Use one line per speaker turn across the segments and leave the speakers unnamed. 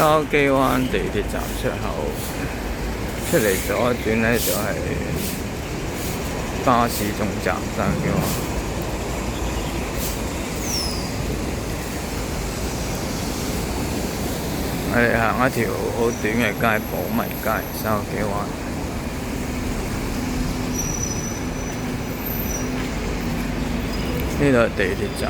筲箕灣地鐵站出口出嚟左一轉咧，就係巴士總站筲箕灣。我哋行一條好短嘅街，寶迷街，筲箕灣。呢度係地鐵站。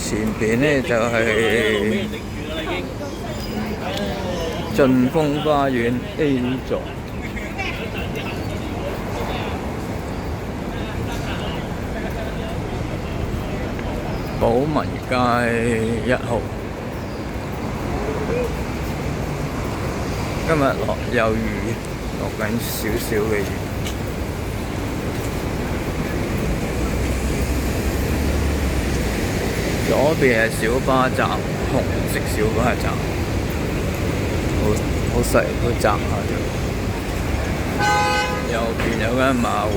前邊呢就係晉峰花園 A 座，寶迷街1號。今日有雨，落緊少少嘅雨。左邊係小巴站，紅色小巴站，好細，好窄下啫。右邊有間馬會，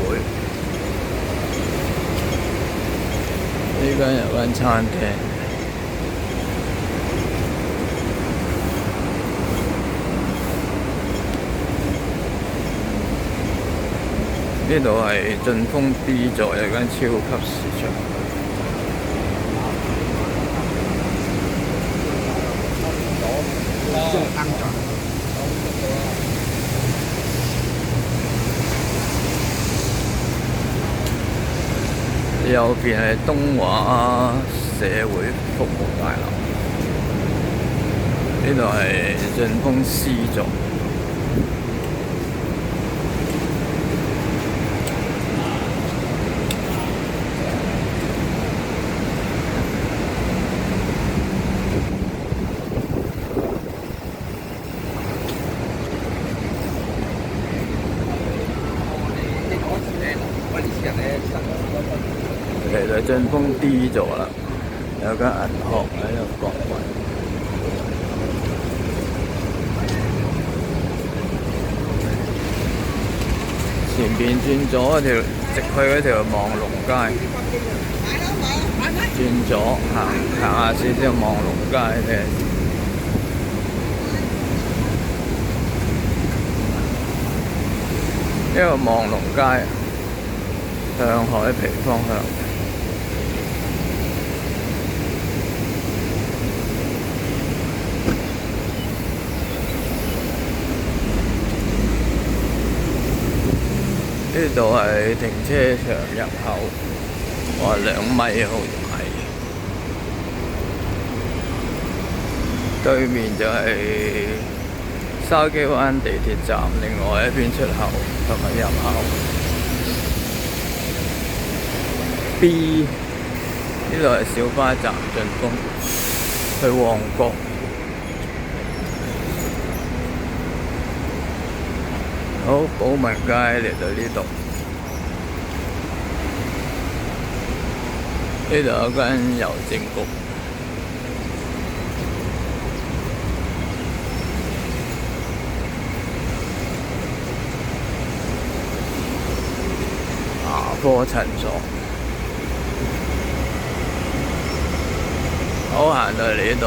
呢間有間餐廳。呢度係晉峰 B 座，有間超級市場。右邊係東華社會服務大樓，呢度係晉峰 C 座。嚟到晉峰 D 座啦，有間銀行喺度角位。前邊轉左條直去嗰條望龍街，轉左行下先知望龍街嘅。呢個望龍街向海皮方向。呢度係停車場入口，話2米好大。對面就係筲箕灣地鐵站另外一邊出口同埋入口。B 呢度係小巴站晉峰，去旺角。好，寶民街嚟到呢度，呢度有間郵政局。牙科診所。好，行到嚟呢度。